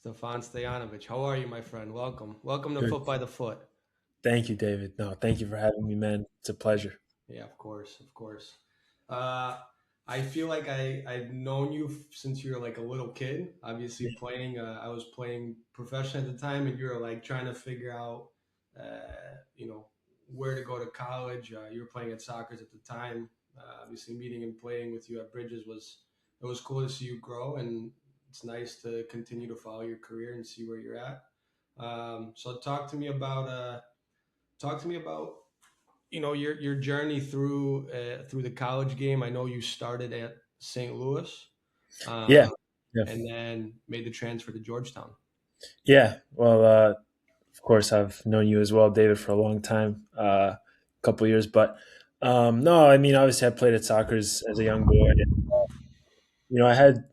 Stefan Stojanovic. How are you, my friend? Welcome. Welcome to Good. Foot by the Foot. Thank you, David. No, thank you for having me, man. It's a pleasure. Yeah, of course, of course. Uh, I feel like I've known you since you were like a little kid. Obviously, Yeah. playing. I was playing professional at the time, and you were like trying to figure out, you know, where to go to college. You were playing at Soccer's at the time. Obviously, meeting and playing with you at Bridges was it was cool to see you grow, and it's nice to continue to follow your career and see where you're at. So, talk to me about your journey through the college game. I know you started at St. Louis, Yeah. uh, Yeah. and then made the transfer to Georgetown. Yeah. Well, of course, I've known you as well, David, for a long time, a couple years. But no, I mean, obviously, I played at soccer as a young boy. I had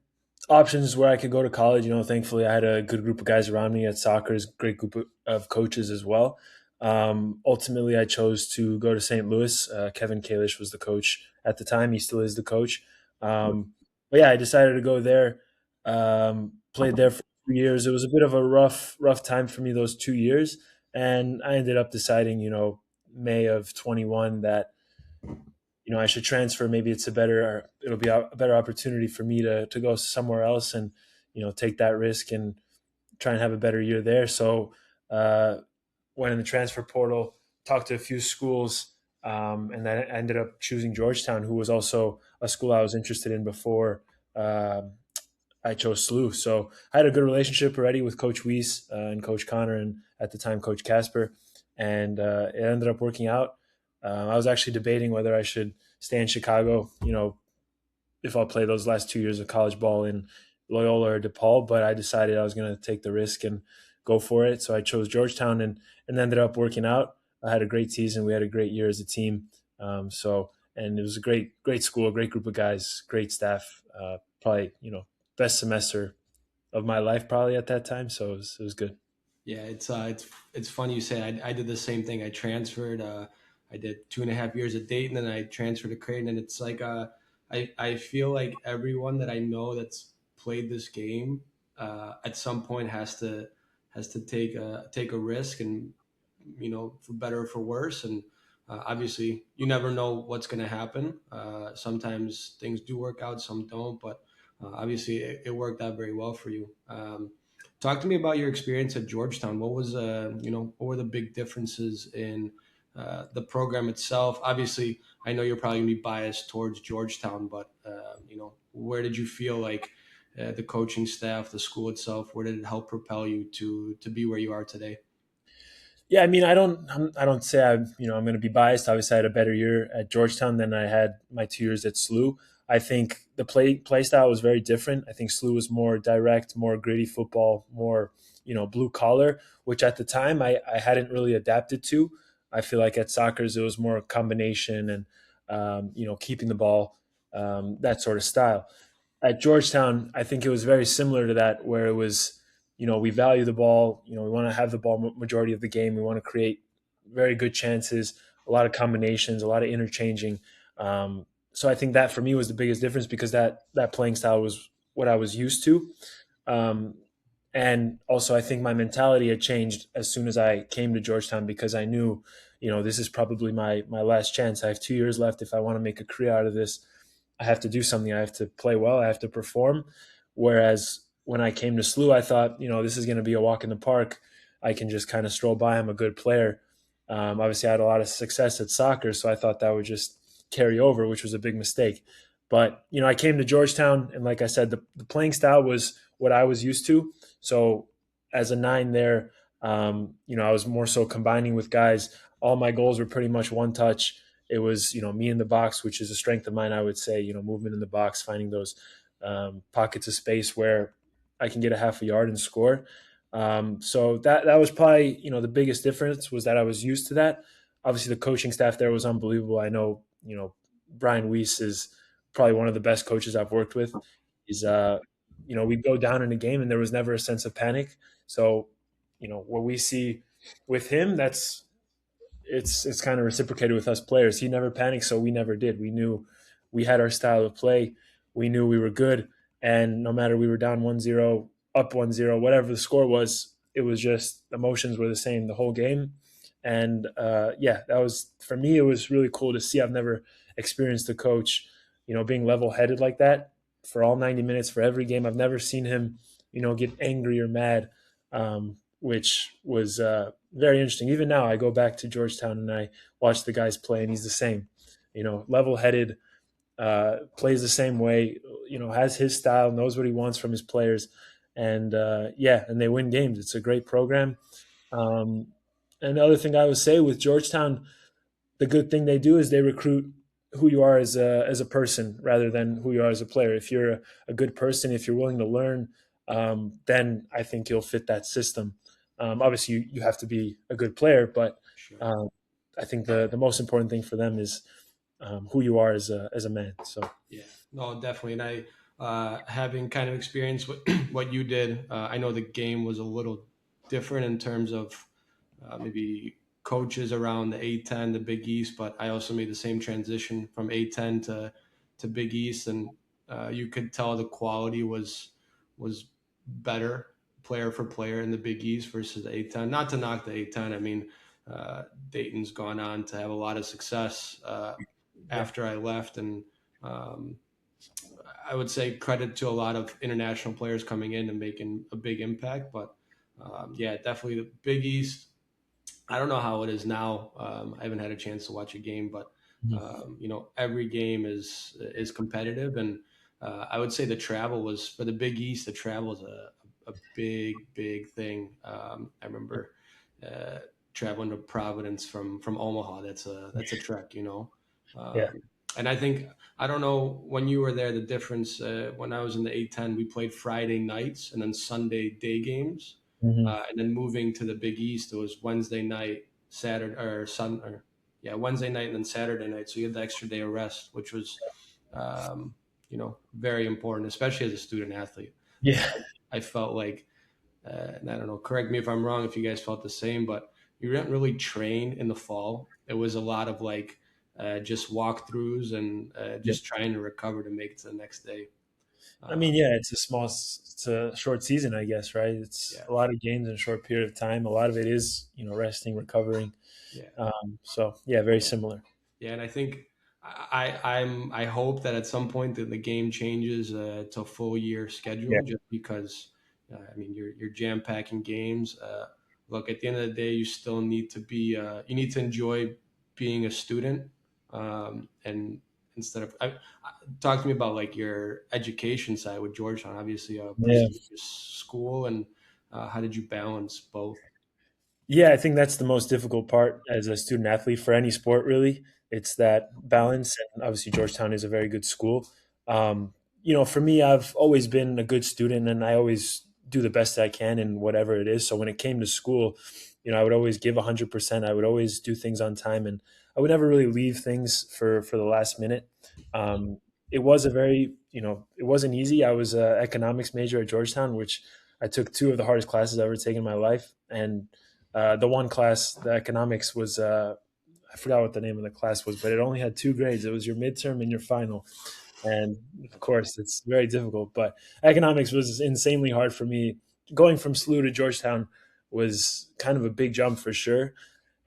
options where I could go to college. Thankfully, I had a good group of guys around me at soccer's great group of coaches as well. Ultimately, I chose to go to St. Louis. Kevin Kalish was the coach at the time. He still is the coach. But yeah, I decided to go there. Played there for 2 years. It was a bit of a rough time for me those 2 years, and I ended up deciding, May of 21 that I should transfer. Maybe it'll be a better opportunity for me to go somewhere else and, take that risk and try and have a better year there. So, went in the transfer portal, talked to a few schools, and then I ended up choosing Georgetown, who was also a school I was interested in before I chose SLU. So I had a good relationship already with Coach Weiss and Coach Connor, and at the time Coach Casper, and it ended up working out. I was actually debating whether I should stay in Chicago, if I'll play those last 2 years of college ball in Loyola or DePaul, but I decided I was going to take the risk and go for it. So I chose Georgetown and ended up working out. I had a great season. We had a great year as a team. And it was a great school, a great group of guys, great staff. Probably, best semester of my life probably at that time. So it was good. Yeah, it's funny you say I did the same thing. I transferred. I did 2.5 years at Dayton, and I transferred to Creighton. And it's like I feel like everyone that I know that's played this game at some point has to take a risk, and for better or for worse. And obviously, you never know what's going to happen. Sometimes things do work out, some don't. But obviously, it worked out very well for you. Talk to me about your experience at Georgetown. What were the big differences in the program itself? Obviously, I know you're probably going to be biased towards Georgetown, but where did you feel like the coaching staff, the school itself, where did it help propel you to be where you are today? Yeah, I mean, I don't say I'm going to be biased. Obviously, I had a better year at Georgetown than I had my 2 years at SLU. I think the play style was very different. I think SLU was more direct, more gritty football, more blue collar, which at the time I hadn't really adapted to. I feel like at soccer's it was more a combination and keeping the ball, that sort of style. At Georgetown, I think it was very similar to that, where it was, we value the ball. We want to have the ball majority of the game. We want to create very good chances, a lot of combinations, a lot of interchanging. So I think that for me was the biggest difference because that playing style was what I was used to. Um, and also, I think my mentality had changed as soon as I came to Georgetown because I knew, this is probably my last chance. I have 2 years left. If I want to make a career out of this, I have to do something. I have to play well. I have to perform. Whereas when I came to SLU, I thought, this is going to be a walk in the park. I can just kind of stroll by. I'm a good player. Obviously, I had a lot of success at soccer, so I thought that would just carry over, which was a big mistake. But I came to Georgetown, and like I said, the playing style was what I was used to. So as a nine there, I was more so combining with guys. All my goals were pretty much one touch. It was me in the box, which is a strength of mine. I would say movement in the box, finding those pockets of space where I can get a half a yard and score. So that was probably the biggest difference was that I was used to that. Obviously, the coaching staff there was unbelievable. I know Brian Weiss is probably one of the best coaches I've worked with. He's we'd go down in a game and there was never a sense of panic. So what we see with him, it's kind of reciprocated with us players. He never panicked, so we never did. We knew we had our style of play. We knew we were good, and no matter we were down 1-0, up 1-0, whatever the score was. It was just emotions were the same the whole game. And yeah, that was for me. It was really cool to see. I've never experienced a coach, being level headed like that for all 90 minutes for every game. I've never seen him, get angry or mad, which was very interesting. Even now, I go back to Georgetown and I watch the guys play, and he's the same, level headed, plays the same way, has his style, knows what he wants from his players, and yeah, and they win games. It's a great program. Um, and the other thing I would say with Georgetown, the good thing they do is they recruit who you are as a person rather than who you are as a player. If you're a good person, if you're willing to learn, then I think you'll fit that system. Obviously, you have to be a good player, but Sure. um, I think the most important thing for them is who you are as a man. So Yeah, no, definitely. And having kind of experienced what what you did, I know the game was a little different in terms of maybe coaches around the A10, the Big East, but I also made the same transition from A10 to Big East, and you could tell the quality was better player for player in the Big East versus the A10. Not to knock the A10, I mean Dayton's gone on to have a lot of success yeah, after I left, and um, I would say credit to a lot of international players coming in and making a big impact. But yeah, definitely the Big East. I don't know how it is now. I haven't had a chance to watch a game, but Mhm. every game is competitive, and I would say the travel was for the Big East. The travel is a big thing. I remember uh, traveling to Providence from Omaha. That's a trek, Yeah. um, and I think I don't know when you were there the difference. When I was in the A10, we played Friday nights and then Sunday day games, Hmm. and then moving to the Big East, it was Wednesday night, Saturday or Sun or yeah, Wednesday night and then Saturday night. So you had the extra day of rest, which was very important, especially as a student athlete. Yeah. Uh, I felt like, and I don't know, correct me if I'm wrong, if you guys felt the same, but you didn't really train in the fall. It was a lot of like just walkthroughs and Yeah. just trying to recover to make it to the next day. I mean, Um, yeah, it's a short season, I guess, right? It's yeah, a lot of games in a short period of time. A lot of it is, resting, recovering. yeah. So yeah, very similar. Yeah, and I think I hope that at some point that the game changes to a full year Yeah. schedule, just because I mean you're jam packing games. Look, at the end of the day, you still need to be you need to enjoy being a student, and instead of talk to me about like your education side with Georgetown, obviously a Yeah. prestigious school, and how did you balance both? Yeah, I think that's the most difficult part as a student athlete for any sport, really. It's that balance. And obviously, Georgetown is a very good school. Um, for me, I've always been a good student and I always do the best I can in whatever it is. So when it came to school, I would always give 100%. I would always do things on time and I would never really leave things for the last minute. It was a very, it wasn't easy. I was an economics major at Georgetown, which I took two of the hardest classes I've ever taken in my life. And the one class, the economics, was I forgot what the name of the class was, but it only had two grades. It was your midterm and your final, and of course, it's very difficult. But economics was insanely hard for me. Going from SLU to Georgetown was kind of a big jump for sure.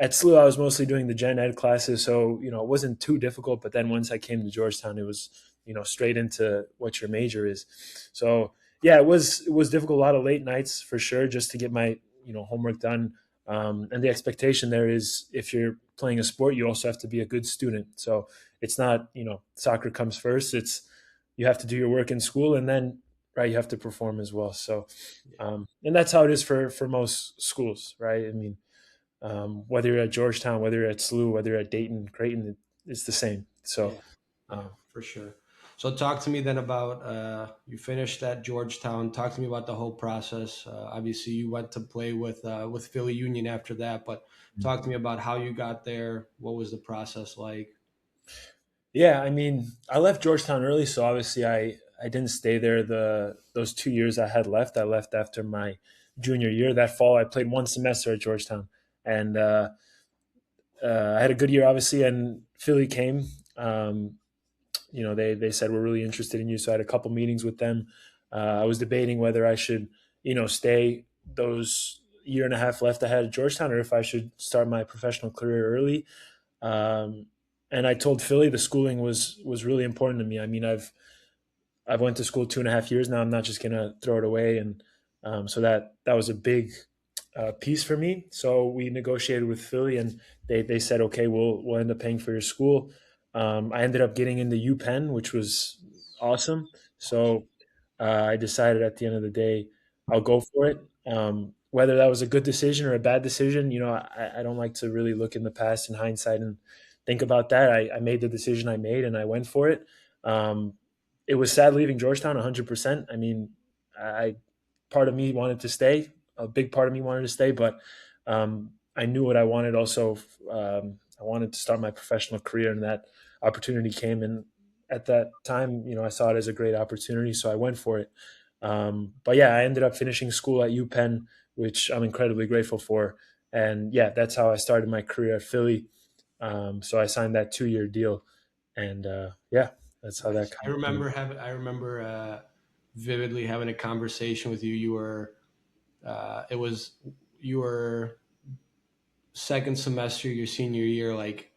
At SLU, I was mostly doing the gen ed classes, so it wasn't too difficult. But then once I came to Georgetown, it was straight into what your major is. So yeah, it was difficult. A lot of late nights for sure, just to get my homework done. And the expectation there is if you're playing a sport, you also have to be a good student. So it's not soccer comes first. It's you have to do your work in school, and then right you have to perform as well. So Yeah, and that's how it is for most schools, right? I mean whether you're at Georgetown, whether you're at SLU, whether you're at Dayton, Creighton, it's the same. So, yeah, yeah, um, for sure. So talk to me then about you finished at Georgetown. Talk to me about the whole process. Obviously, you went to play with Philly Union after that, but talk to me about how you got there. What was the process like? yeah, I mean, I left Georgetown early, so obviously I didn't stay there those 2 years I had left. I left after my junior year. That fall, I played one semester at Georgetown, and I had a good year, obviously. And Philly came. Um, they said we're really interested in you. So I had a couple meetings with them. I was debating whether I should stay those year and a half left I had at Georgetown, or if I should start my professional career early. Um, and I told Philly the schooling was really important to me. I mean, I've went to school 2.5 years now. I'm not just gonna throw it away, and so that was a big piece for me. So we negotiated with Philly, and they said, okay, we'll end up paying for your school. I ended up getting into UPenn, which was awesome. So I decided at the end of the day, I'll go for it. Whether that was a good decision or a bad decision, I don't like to really look in the past in hindsight and think about that. I made the decision I made, and I went for it. Um, it was sad leaving Georgetown 100%. I mean, I part of me wanted to stay, a big part of me wanted to stay, but I knew what I wanted. Also, I wanted to start my professional career, and that opportunity came. And at that time, I saw it as a great opportunity, so I went for it. But yeah, I ended up finishing school at UPenn, which I'm incredibly grateful for. And yeah, that's how I started my career at Philly. So I signed that 2-year deal, and yeah, that's how that Nice. kind of came. I remember vividly having a conversation with you. It was you were second semester your senior year. Like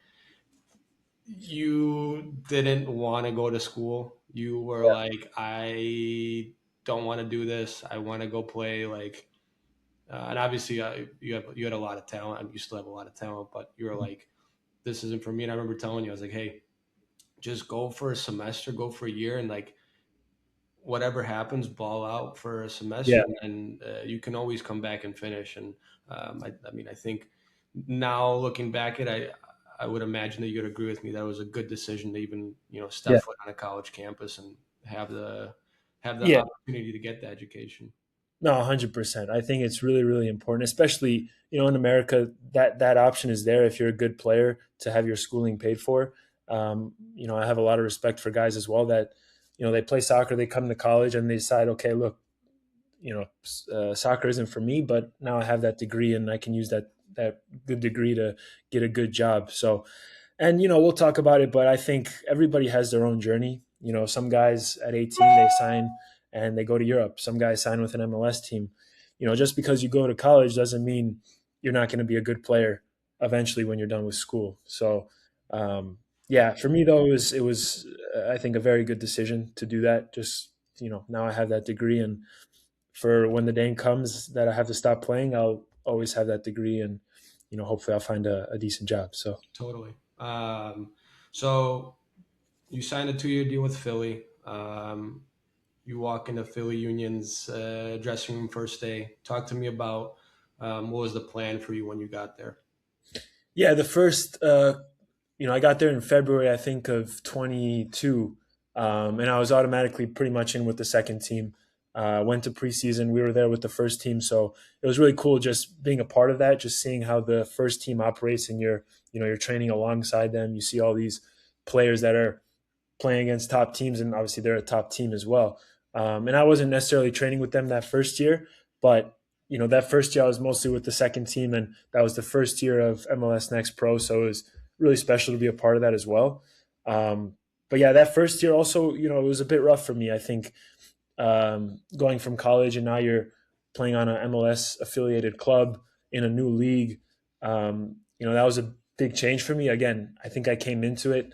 you didn't want to go to school. You were Yeah, like, I don't want to do this. I want to go play. Like, and obviously you had a lot of talent. You still have a lot of talent, but you were like, this isn't for me. And I remember telling you, I was like, hey, just go for a semester, go for a year, and like whatever happens, ball out for a semester, yeah, and then you can always come back and finish. And I mean, I think now looking back at it, I would imagine that you'd agree with me that it was a good decision to even step yeah, foot on a college campus and have the yeah. opportunity to get the education. No, 100%. I think it's really, really important, especially in America. That option is there if you're a good player to have your schooling paid for. I have a lot of respect for guys as well that they play soccer, they come to college, and they decide, okay, look, soccer isn't for me, but now I have that degree, and I can use that good degree to get a good job. So, and we'll talk about it, but I think everybody has their own journey. Some guys at 18 they sign and they go to Europe. Some guys sign with an MLS team. Just because you go to college doesn't mean you're not going to be a good player eventually when you're done with school. So, yeah, for me though, it was I think a very good decision to do that. Just now I have that degree, and for when the day comes that I have to stop playing, I'll always have that degree, and hopefully I'll find a decent job. So. Totally. So you signed a 2 year deal with Philly. You walk into Philly Union's dressing room first day. Talk to me about what was the plan for you when you got there. Yeah, the first, I got there in February, I think, of 22, and I was automatically pretty much in with the second team. Went to preseason. We were there with the first team, so it was really cool just being a part of that, just seeing how the first team operates, and you're training alongside them. You see all these players that are playing against top teams, and obviously they're a top team as well. And I wasn't necessarily training with them that first year, but that first year I was mostly with the second team, and that was the first year of MLS Next Pro, so it was really special to be a part of that as well. But yeah, that first year also, it was a bit rough for me. I think going from college and now you're playing on an MLS affiliated club in a new league, that was a big change for me. Again, I think I came into it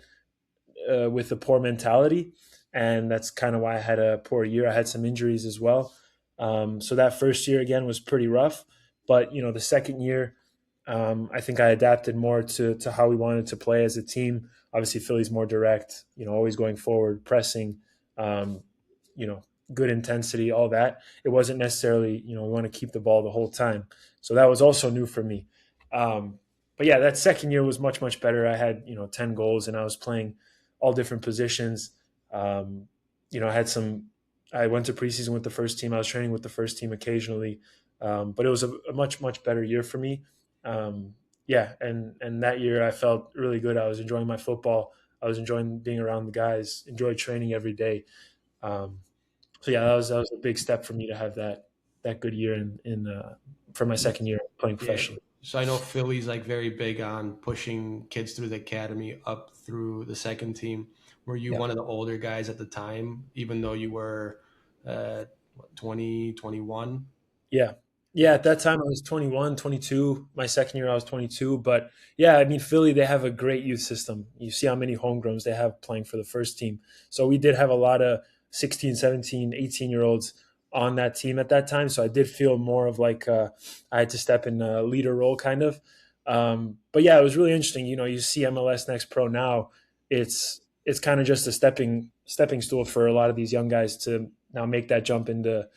with a poor mentality, and that's kind of why I had a poor year. I had some injuries as well, so that first year again was pretty rough. But the second year, I think I adapted more to how we wanted to play as a team. Obviously, Philly's more direct, always going forward, pressing, um, you know, good intensity, all that. It wasn't necessarily, we want to keep the ball the whole time. So that was also new for me. But yeah, that second year was much, much better. I had, 10 goals, and I was playing all different positions. I had I went to preseason with the first team. I was training with the first team occasionally. But it was a much, much better year for me. Yeah, and that year I felt really good. I was enjoying my football. I was enjoying being around the guys. Enjoyed training every day. Um, so yeah, that was a big step for me to have that good year in for my second year playing Yeah. professionally. So I know Philly's like very big on pushing kids through the academy up through the second team. Were you Yeah. one of the older guys at the time, even though you were 20, 21? Yeah. Yeah, at that time I was 21, 22. My second year I was 22, but yeah, I mean Philly they have a great youth system. You see how many homegrowns they have playing for the first team. So we did have a lot of 16, 17, 18-year-olds on that team at that time, so I did feel more of like I had to step in a leader role kind of. But yeah, it was really interesting. You know, you see MLS Next Pro now, it's kind of just a stepping stool for a lot of these young guys to now make that jump into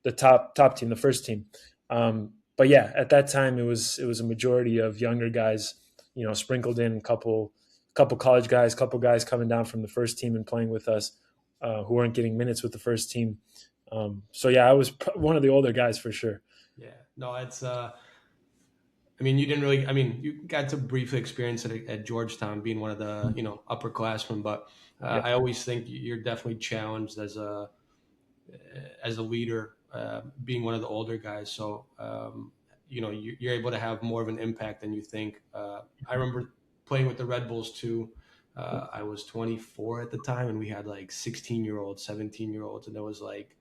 the top team, the first team. But yeah, at that time it was a majority of younger guys, you know, sprinkled in a couple college guys, couple guys coming down from the first team and playing with us who weren't getting minutes with the first team. So yeah, I was one of the older guys for sure. Yeah, no, it's I mean, you didn't really. I mean, you got to briefly experience it at Georgetown, being one of the upperclassmen. But Yeah, I always think you're definitely challenged as a leader, being one of the older guys. So you're able to have more of an impact than you think. I remember playing with the Red Bulls too. I was 24 at the time, and we had like 16-year-olds, 17-year-olds, and there was like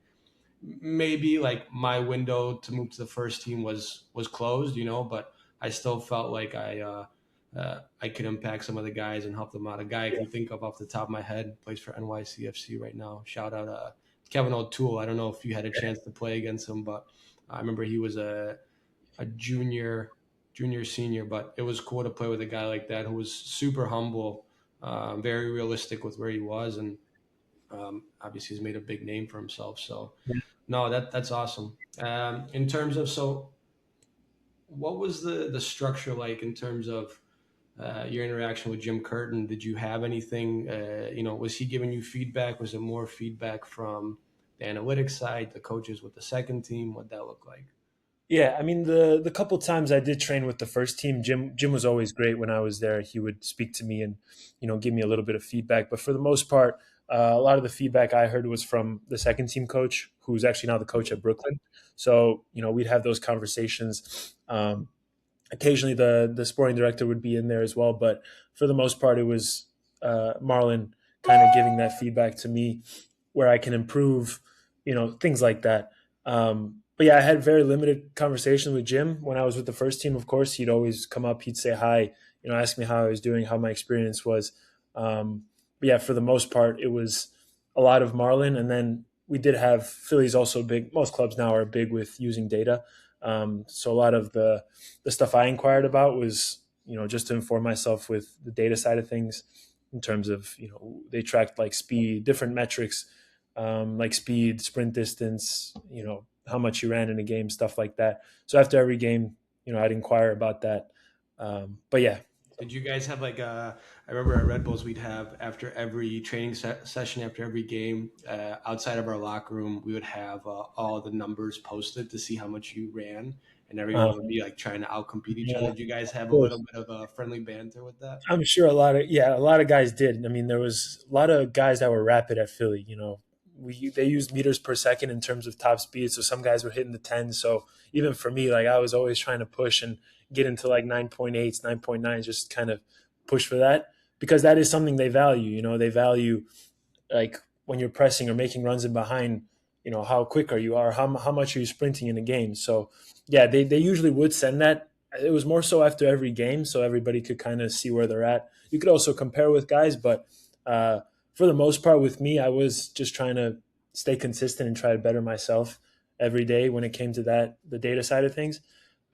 maybe like my window to move to the first team was closed, but I still felt like I could impact some of the guys and help them out. A guy I yeah, can think of off the top of my head plays for NYCFC right now. Shout out Kevin O'Toole. I don't know if you had a chance to play against him, but I remember he was a junior senior, but it was cool to play with a guy like that who was super humble, very realistic with where he was, and obviously he's made a big name for himself. So yeah. no, that's awesome. In terms of, so what was the structure like in terms of your interaction with Jim Curtin? Did you have anything? Was he giving you feedback? Was it more feedback from the analytics side, the coaches with the second team? What that look like? Yeah, I mean the couple times I did train with the first team, Jim was always great when I was there. He would speak to me and give me a little bit of feedback. But for the most part, a lot of the feedback I heard was from the second team coach, who's actually now the coach at Brooklyn. So we'd have those conversations. Occasionally, the sporting director would be in there as well, but for the most part, it was Marlon kind of giving that feedback to me where I can improve, things like that. But yeah, I had very limited conversation with Jim when I was with the first team. Of course, he'd always come up, he'd say hi, ask me how I was doing, how my experience was. But yeah, for the most part, it was a lot of Marlin, and then we did have Philly's also big. Most clubs now are big with using data, so a lot of the stuff I inquired about was just to inform myself with the data side of things in terms of they tracked like speed, different metrics, like speed, sprint distance, how much you ran in a game, stuff like that. So after every game, I'd inquire about that. But yeah, Did you guys have like I remember at Red Bulls we'd have after every training session, after every game, outside of our locker room, we would have all the numbers posted to see how much you ran, and uh, everyone would be like trying to outcompete each yeah, other. Did you guys of have a little course. bit of a friendly banter with that? I'm sure a lot of guys did. I mean, there was a lot of guys that were rapid at Philly. They used meters per second in terms of top speed, so some guys were hitting the 10. So even for me, like I was always trying to push and get into like 9.8s, 9.9s, just kind of push for that because that is something they value. They value like when you're pressing or making runs in behind, how quick are you or how much are you sprinting in a game. So yeah, they usually would send that. It was more so after every game so everybody could kind of see where they're at. You could also compare with guys, but for the most part with me, I was just trying to stay consistent and try to better myself every day when it came to that, the data side of things.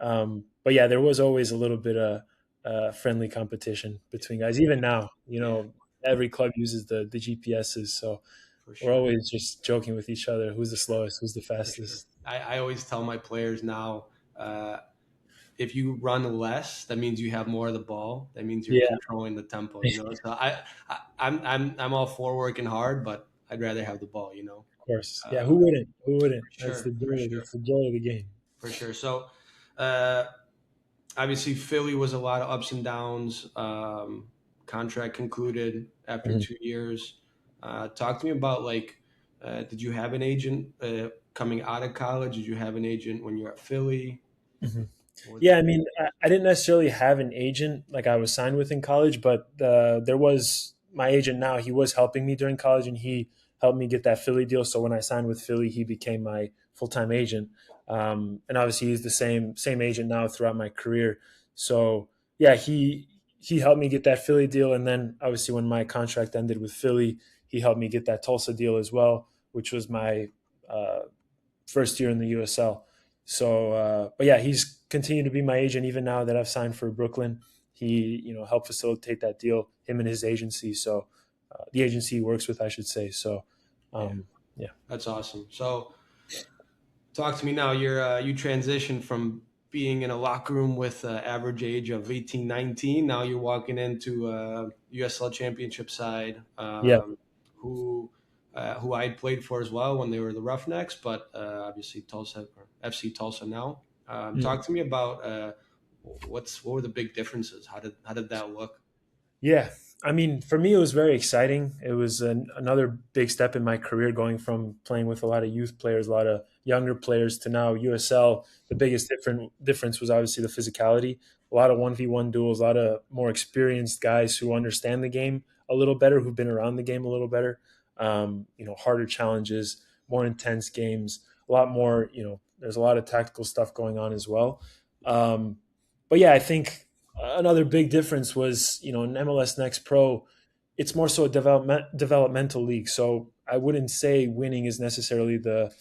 But yeah, there was always a little bit of friendly competition between guys. Even now, Yeah, every club uses the GPSs, so for we're sure. always just joking with each other. Who's the slowest? Who's the For sure. fastest? I always tell my players now, if you run less, that means you have more of the ball. That means you're Yeah, controlling the tempo. So I'm all for working hard, but I'd rather have the ball. of course. Yeah, who Uh, wouldn't? Who wouldn't? for That's the sure, for joy. sure, That's the joy of the game. for sure. So, uh, obviously, Philly was a lot of ups and downs. Contract concluded after Mhm, 2 years. Talk to me about like, did you have an agent coming out of college? Did you have an agent when you're at Philly? mhm. What was Yeah, that? I mean, I didn't necessarily have an agent like I was signed with in college, but there was my agent now. He was helping me during college, and he helped me get that Philly deal. So when I signed with Philly, he became my full time agent. And obviously he's the same agent now throughout my career. So yeah, he helped me get that Philly deal, and then obviously when my contract ended with Philly, he helped me get that Tulsa deal as well, which was my uh, first year in the USL. So, but yeah, he's continued to be my agent even now that I've signed for Brooklyn. He, helped facilitate that deal. Him and his agency. So, the agency he works with, I should say. So, Yeah, yeah, that's awesome. So talk to me now. You transitioned from being in a locker room with an average age of 18, 19. Now you're walking into USL Championship side, yeah, who I played for as well when they were the Roughnecks, but obviously Tulsa or FC Tulsa now. mm. Talk to me about what were the big differences? How did that look? Yeah. I mean, for me, it was very exciting. It was another big step in my career, going from playing with a lot of youth players, a lot of younger players, to now USL. The biggest difference was obviously the physicality. A lot of 1v1 duels, a lot of more experienced guys who understand the game a little better, who've been around the game a little better. Harder challenges, more intense games, a lot more. There's a lot of tactical stuff going on as well. But yeah, I think another big difference was, in MLS Next Pro, it's more so a developmental league. So I wouldn't say winning is necessarily the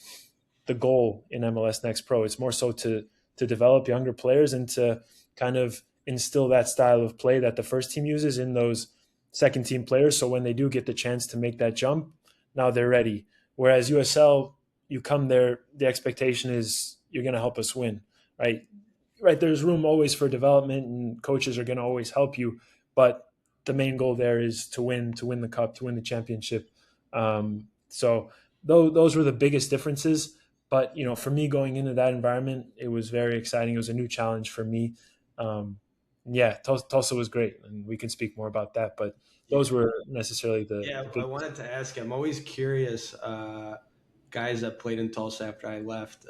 goal in MLS Next Pro. It's more so to develop younger players and to kind of instill that style of play that the first team uses in those second team players. So when they do get the chance to make that jump, now they're ready. Whereas USL, you come there, the expectation is you're going to help us win, right? Right, there's room always for development, and coaches are going to always help you, but the main goal there is to win the cup, to win the championship. So those were the biggest differences. But for me, going into that environment, it was very exciting. It was a new challenge for me. Yeah, Tulsa was great, and we can speak more about that. But Yeah. those were necessarily the Yeah, I big. wanted to ask you. I'm always curious, guys that played in Tulsa after I left.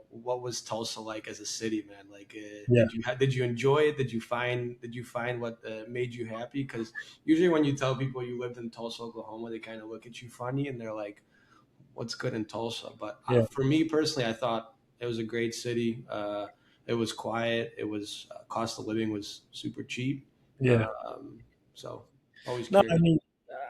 What was Tulsa like as a city, man? Like, Yeah, did you enjoy it? Did you find what made you happy? Because usually when you tell people you lived in Tulsa, Oklahoma, they kind of look at you funny and they're like, "What's good in Tulsa?" But yeah, for me personally, I thought it was a great city. It was quiet. It was cost of living was super cheap. yeah. So always No, I curious. mean,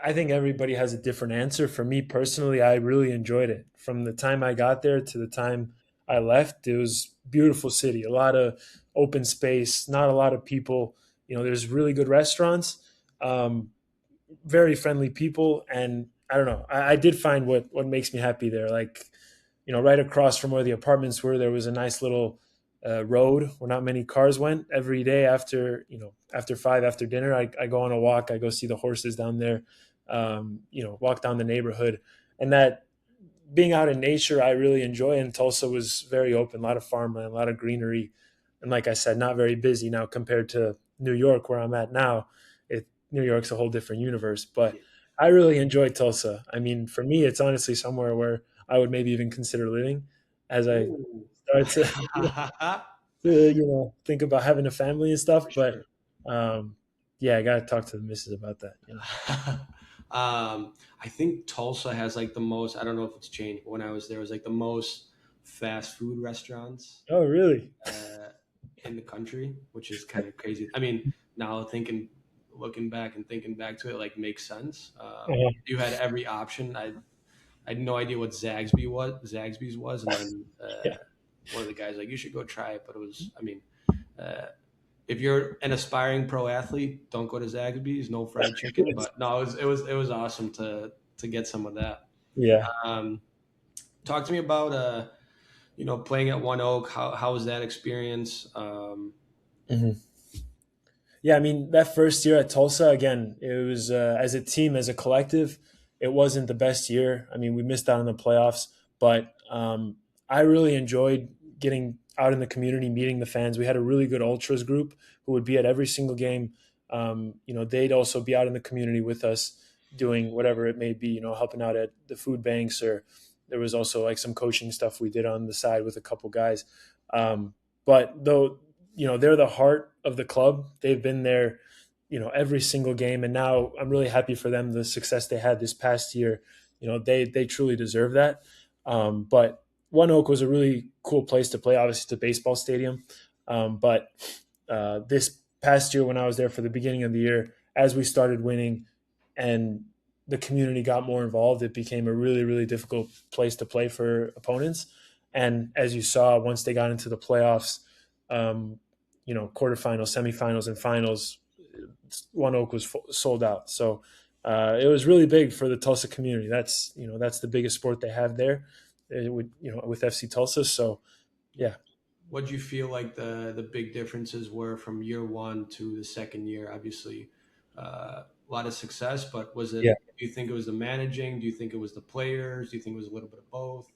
I think everybody has a different answer. For me personally, I really enjoyed it. From the time I got there to the time I left, it was a beautiful city. A lot of open space, not a lot of people. There's really good restaurants, um, very friendly people, and I don't know. I did find what makes me happy there. Like, right across from where the apartments were, there was a nice little road where not many cars went. Every day after 5 after dinner, I go on a walk. I go see the horses down there. Walk down the neighborhood, and that being out in nature, I really enjoy. And Tulsa was very open, a lot of farmland, a lot of greenery, and like I said, not very busy now compared to New York, where I'm at now. New York's a whole different universe, but I really enjoy Tulsa. I mean, for me, it's honestly somewhere where I would maybe even consider living as I Ooh. start to think about having a family and For stuff. But sure. yeah, I got to talk to the missus about that. I think Tulsa has like the most. I don't know if it's changed. But when I was there, it was like the most fast food restaurants Oh, really? uh, in the country, which is kind of crazy. I mean, now looking back and thinking back to it, like makes sense. Uh-huh. You had every option. I had no idea what Zaxby's was, and then Yeah, one of the guys like you should go try it. But it was, I mean, uh, if you're an aspiring pro athlete, don't go to Zaxby's. No fried chicken, but no, it was awesome to get some of that. yeah. Um, talk to me about playing at One Oak. How was that experience? Mhm. Yeah, I mean, that first year at Tulsa, again, it was as a team, as a collective, it wasn't the best year. I mean, we missed out on the playoffs, but I really enjoyed getting out in the community, meeting the fans. We had a really good ultras group who would be at every single game. They'd also be out in the community with us, doing whatever it may be, helping out at the food banks, or there was also like some coaching stuff we did on the side with a couple guys. But though, they're the heart of the club. They've been there, every single game, and now I'm really happy for them, the success they had this past year. They truly deserve that. But One Oak was a really cool place to play. Obviously, it's a baseball stadium, but this past year when I was there for the beginning of the year, as we started winning and the community got more involved, it became a really, really difficult place to play for opponents. And as you saw, once they got into the playoffs, um, quarterfinals, semifinals, and finals, One Oak was sold out. So it was really big for the Tulsa community. That's the biggest sport they have there, with FC Tulsa. So yeah, What do you feel like the big differences were from year one to the second year? Obviously, a lot of success, but was it? yeah. Do you think it was the managing? Do you think it was the players? Do you think it was a little bit of both?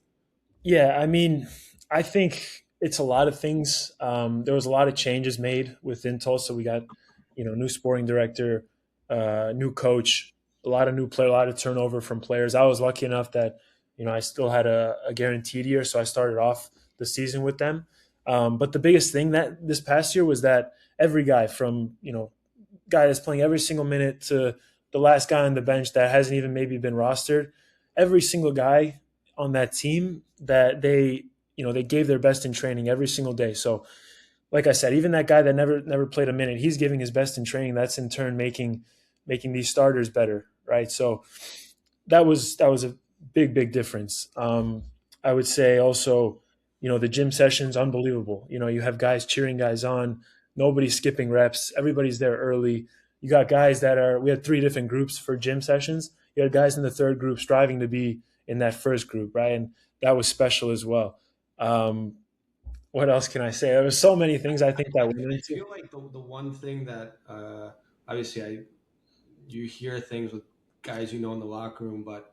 Yeah, I mean, I think it's a lot of things. There was a lot of changes made within Tulsa. We got, new sporting director, new coach, a lot of new player, a lot of turnover from players. I was lucky enough that, I still had a guaranteed year, so I started off the season with them. But the biggest thing that this past year was that every guy from, guy that's playing every single minute to the last guy on the bench that hasn't even maybe been rostered, every single guy on that team that they gave their best in training every single day. So like I said, even that guy that never played a minute, he's giving his best in training. That's in turn making these starters better, right? So that was a big difference. I would say also, the gym sessions unbelievable. You have guys cheering guys on. Nobody's skipping reps. Everybody's there early. You got guys that are. We had three different groups for gym sessions. You had guys in the third group striving to be in that first group, right? And that was special as well. What else can I say? There was so many things I think that went I into. feel like the one thing that obviously you hear things with guys in the locker room, but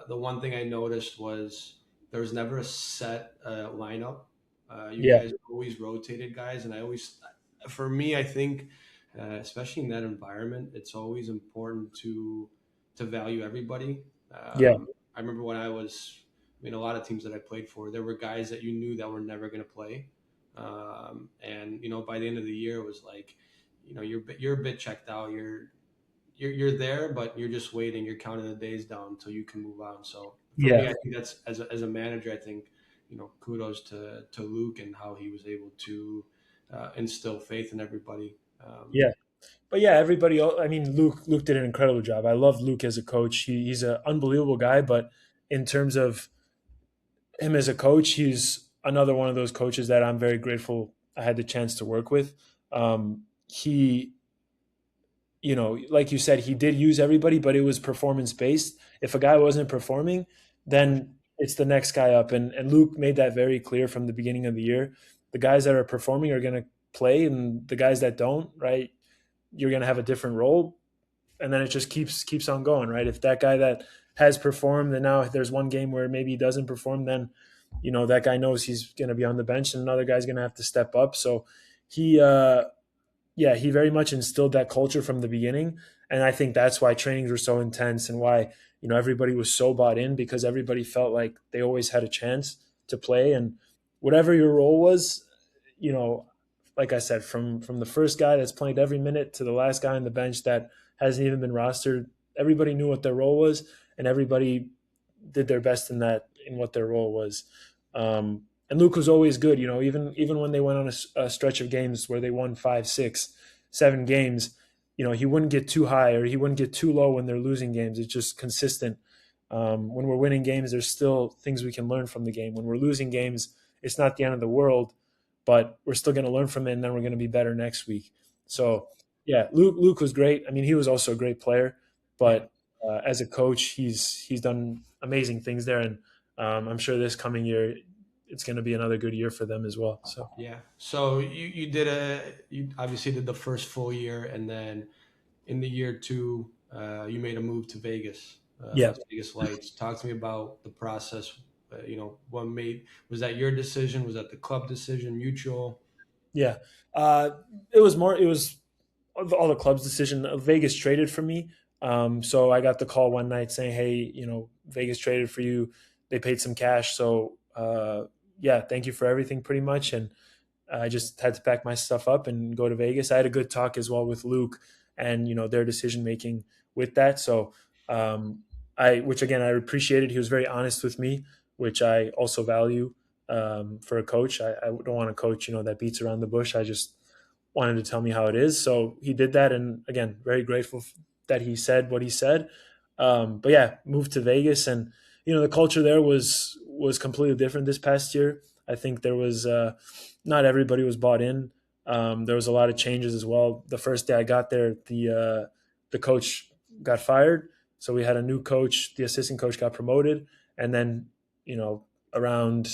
the one thing I noticed was there was never a set lineup. You Yeah, guys always rotated guys, and for me, I think, especially in that environment, it's always important to value everybody. yeah, I remember when a lot of teams that I played for, there were guys that you knew that were never going to play, and by the end of the year, it was like, you're a bit checked out. You're there, but you're just waiting. You're counting the days down until you can move on. So for me, yeah, I think that's as a manager, I think kudos to Luke and how he was able to instill faith in everybody. yeah. But yeah, everybody. I mean, Luke did an incredible job. I love Luke as a coach. He's an unbelievable guy. But in terms of him as a coach, he's another one of those coaches that I'm very grateful I had the chance to work with. He, like you said, he did use everybody, but it was performance based. If a guy wasn't performing, then it's the next guy up. And Luke made that very clear from the beginning of the year. The guys that are performing are going to play, and the guys that don't, right, you're going to have a different role, and then it just keeps on going, right? If that guy that has performed, and now if there's one game where maybe he doesn't perform, then that guy knows he's going to be on the bench, and another guy's going to have to step up. So he, yeah, he very much instilled that culture from the beginning, and I think that's why trainings were so intense and why everybody was so bought in, because everybody felt like they always had a chance to play, and whatever your role was, you know, like I said, from the first guy that's played every minute to the last guy on the bench that hasn't even been rostered, everybody knew what their role was, and everybody did their best in what their role was. And Luke was always good, even when they went on a stretch of games where they won 5, 6, 7 games, he wouldn't get too high or he wouldn't get too low when they're losing games. It's just consistent. When we're winning games, there's still things we can learn from the game. When we're losing games, it's not the end of the world, but we're still going to learn from it, and then we're going to be better next week. So, yeah, Luke was great. I mean, he was also a great player, Yeah, but as a coach, he's done amazing things there, and I'm sure this coming year it's going to be another good year for them as well. So, yeah. So you obviously did the first full year, and then in the year two, you made a move to Vegas, yeah, Las Vegas Lights. Talk to me about the process. What made was that your decision? Was that the club decision? Mutual? yeah. Uh, it was all the club's decision. Vegas traded for me. So I got the call one night saying, "Hey, Vegas traded for you. They paid some cash. So yeah, thank you for everything, pretty much." And I just had to pack my stuff up and go to Vegas. I had a good talk as well with Luke and their decision making with that. So which again I appreciated. He was very honest with me which I also value for a coach. I don't want a coach, that beats around the bush. I just wanted to tell me how it is. So he did that, and again, very grateful that he said what he said. But yeah, moved to Vegas, and the culture there was completely different this past year. I think there was not everybody was bought in. There was a lot of changes as well. The first day I got there, the coach got fired, so we had a new coach. The assistant coach got promoted, and then around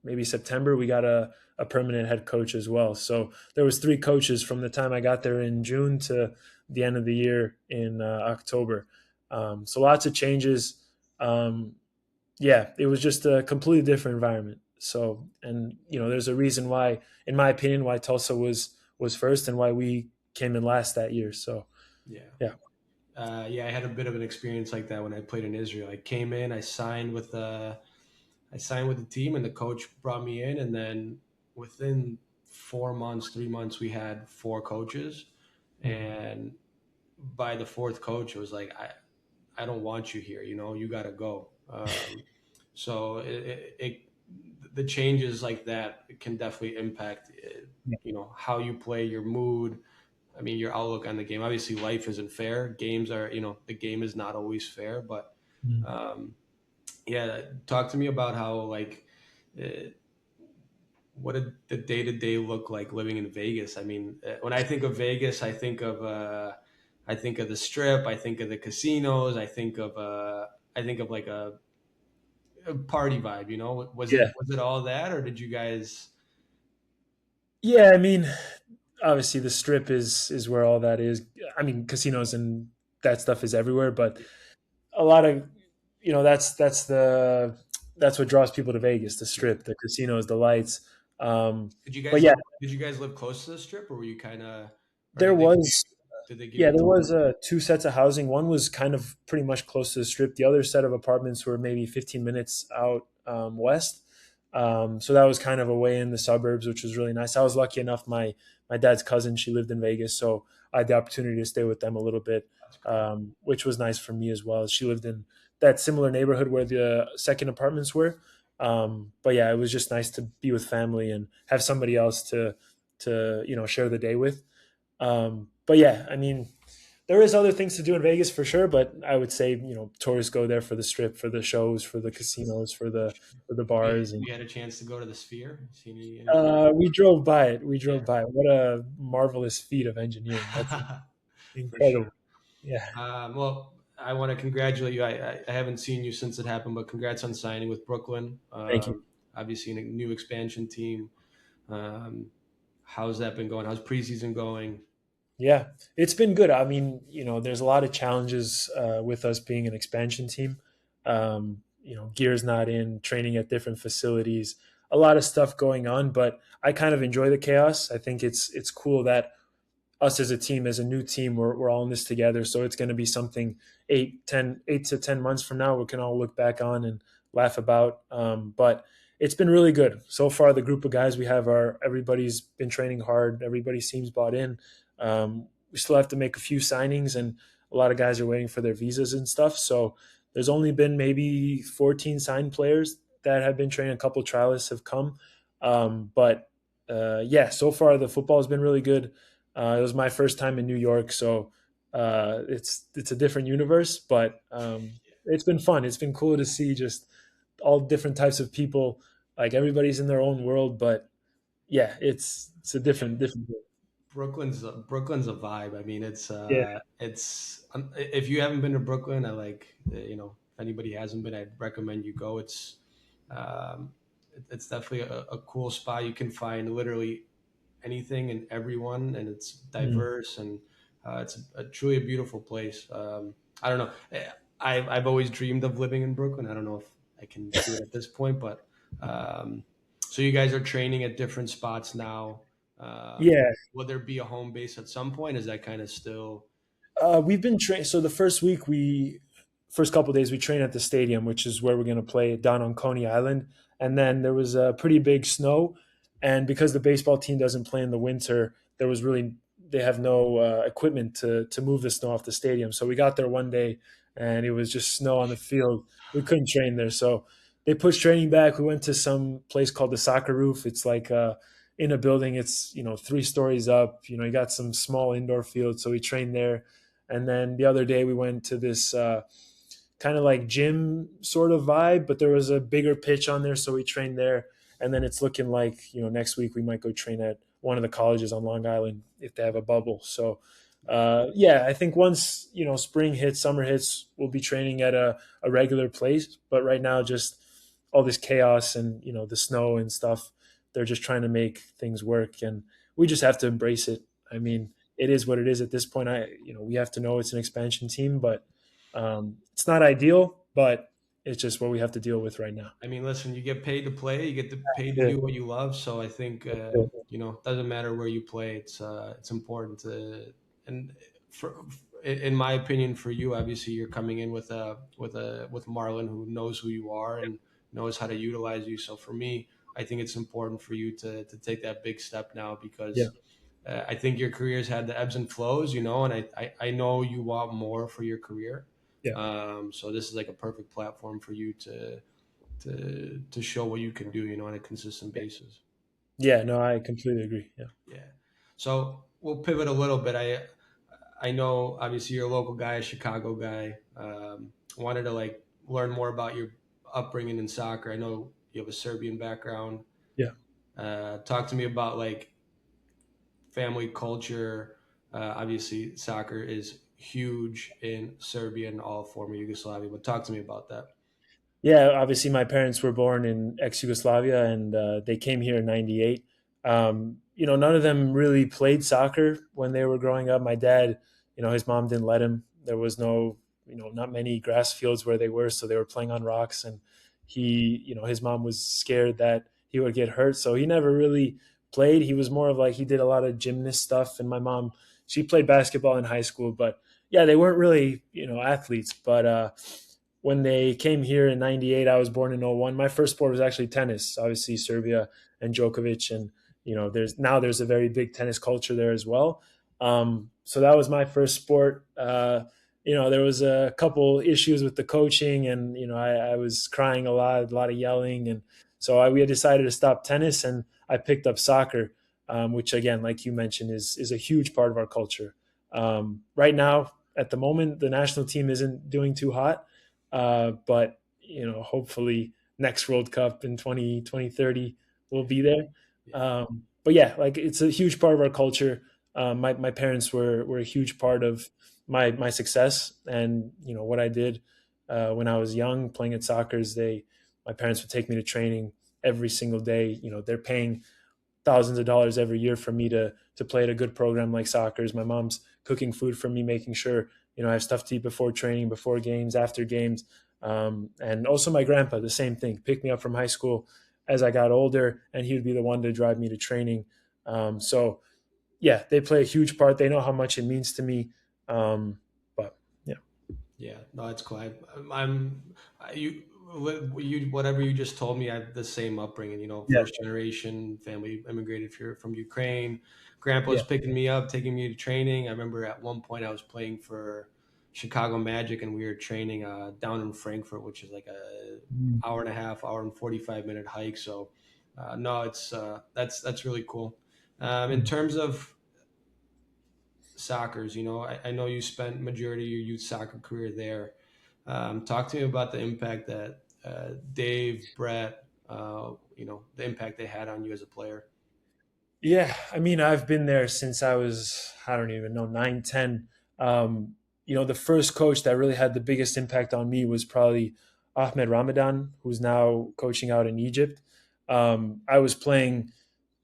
maybe September we got a permanent head coach as well. So there was three coaches from the time I got there in June to the end of the year in October. So lots of changes. Yeah, it was just a completely different environment. So, and there's a reason why, in my opinion, why Tulsa was first and why we came in last that year. So, Yeah. yeah. Yeah, I had a bit of an experience like that when I played in Israel. I came in, I signed with the team, and the coach brought me in, and then within 4 months, 3 months, we had four coaches, Mhm. and by the fourth coach, it was like I don't want you here. You got to go. So the changes like that can definitely impact how you play, your mood. I mean, your outlook on the game. Obviously, life isn't fair. Games are, the game is not always fair. But Mhm. um, yeah, talk to me about how uh, what did the day to day look like living in Vegas? I mean, when I think of Vegas, I think of the Strip, I think of the casinos, I think of like a party vibe. Yeah. Was it all that, or did you guys? Yeah. I mean, obviously the strip is where all that is. I mean, casinos and that stuff is everywhere, but a lot of that's what draws people to Vegas: the Yeah. strip, the casinos, the lights. Did you But guys yeah, live? Did you guys live close to the Strip, or were you kind of, or there was did they give yeah you? there was two sets of housing. One was kind of pretty much close to the strip. The other set of apartments were maybe 15 minutes out west. So that was kind of away in the suburbs, which was really nice. I was lucky enough. My dad's cousin, she lived in Vegas, so I had the opportunity to stay with them a little bit, That's great. which was nice for me as well. She lived in that similar neighborhood where the second apartments were. But yeah, it was just nice to be with family and have somebody else to share the day with. But yeah, I mean, there is other things to do in Vegas for sure, but I would say tourists go there for the strip, for the shows, for the casinos, for the bars, and We had a chance to go to the Sphere. See anything? we drove by it. We Yeah. drove by it. What a marvelous feat of engineering! That's For sure. incredible. Yeah, Well, I want to congratulate you. I haven't seen you since it happened, but congrats on signing with Brooklyn. thank you. Obviously, in a new expansion team. Um, how's that been going? How's preseason going? Yeah, it's been good. I mean, there's a lot of challenges with us being an expansion team. Gear's not in, training at different facilities, a lot of stuff going on. But I kind of enjoy the chaos. I think it's cool that us as a team, as a new team, we're all in this together. So it's going to be something 8 to 10 months from now we can all look back on and laugh about. But it's been really good so far. The group of guys we have are everybody's been training hard. Everybody seems bought in. We still have to make a few signings, and a lot of guys are waiting for their visas and stuff. So there's only been maybe 14 signed players that have been training. A couple trialists have come, but yeah, so far the football has been really good. It was my first time in New York, so it's a different universe, but it's been fun. It's been cool to see just all different types of people. Like everybody's in their own world, but yeah, it's a Yeah, different. Brooklyn's a vibe. I mean, Yeah. it's if you haven't been to Brooklyn, I like if anybody hasn't been, I'd recommend you go. Um, it's definitely a cool spot. You can find literally anything and everyone, and it's Mm. diverse, and it's truly a beautiful place. I don't know. I've always dreamed of living in Brooklyn. I don't know if I can do it at this point, but um, so you guys are training at different spots now. Yeah, Will there be a home base at some point? Is that kind of still? we've been trained. So the first week, first couple of days, we train at the stadium, which is where we're going to play down on Coney Island. And then there was a pretty big snow, and because the baseball team doesn't play in the winter, there was really they have no equipment to move the snow off the stadium. So we got there one day, and it was just snow on the field. We couldn't train there, so they pushed training back. We went to some place called the Soccer Roof. It's like in a building. It's 3 stories up. You got some small indoor field, so we trained there. And then the other day we went to this kind of like gym sort of vibe, but there was a bigger pitch on there, so we trained there. And then it's looking like next week we might go train at one of the colleges on Long Island if they have a bubble. So yeah, I think once spring hits, summer hits, we'll be training at a regular place. But right now, just all this chaos and the snow and stuff, they're just trying to make things work, and we just have to embrace it. I mean, it is what it is at this point. We have to know it's an expansion team, but it's not ideal, but it's just what we have to deal with right now. I mean, listen, you get paid to play, you get paid to Yeah, do what you love. So I think it doesn't matter where you play. It's important to, and for in my opinion, for you, obviously, you're coming in with Marlon, who knows who you are and knows how to utilize you. So for me, I think it's important for you to take that big step now yeah, because I think your career's had the ebbs and flows, and I know you want more for your career. yeah, So this is like a perfect platform for you to show what you can do, on a consistent basis. yeah. No, I completely agree. Yeah, Yeah. So we'll pivot a little bit. I know obviously you're a local guy, a Chicago guy. Wanted to like learn more about your upbringing in soccer. I know you have a Serbian background. yeah. Talk to me about like family culture. Obviously, soccer is huge in Serbia and all former Yugoslavia. But talk to me about that. Yeah, obviously my parents were born in ex-Yugoslavia, and they came here in '98. None of them really played soccer when they were growing up. My dad, his mom didn't let him. There was no, not many grass fields where they were, so they were playing on rocks. And his mom was scared that he would get hurt, so he never really played. He was more of like he did a lot of gymnast stuff. And my mom, she played basketball in high school, but yeah, they weren't really athletes. But when they came here in '98, I was born in '01. My first sport was actually tennis. Obviously, Serbia and Djokovic, and there's a very big tennis culture there as well. So that was my first sport. There was a couple issues with the coaching, and I was crying a lot of yelling, and so we had decided to stop tennis, and I picked up soccer, which again, like you mentioned, is a huge part of our culture. Right now, at the moment, the national team isn't doing too hot, but hopefully next World Cup in 2030 we'll be there. Yeah. But yeah, like it's a huge part of our culture. My parents were a huge part of my success, and what I did when I was young playing at soccer is my parents would take me to training every single day. They're paying thousands of dollars every year for me to play at a good program like soccer's. My mom's cooking food for me, making sure I have stuff to eat before training, before games, after games, and also my grandpa, the same thing, picked me up from high school as I got older, and he would be the one to drive me to training. So yeah, they play a huge part. They know how much it means to me. But yeah, Yeah, no, it's cool. You, whatever you just told me. I have the same upbringing. yeah, First generation family immigrated here from Ukraine. Grandpa was yeah, picking me up, taking me to training. I remember at one point I was playing for Chicago Magic, and we were training down in Frankfurt, which is like a hour and a half, hour and 45 minute hike. So, no, it's that's really cool. In terms of soccer's, I know you spent majority of your youth soccer career there. Talk to me about the impact that Dave, Brett, the impact they had on you as a player. yeah. I mean, I've been there since I was, I don't even know, 9, 10. The first coach that really had the biggest impact on me was probably Ahmed Ramadan, who's now coaching out in Egypt. I was playing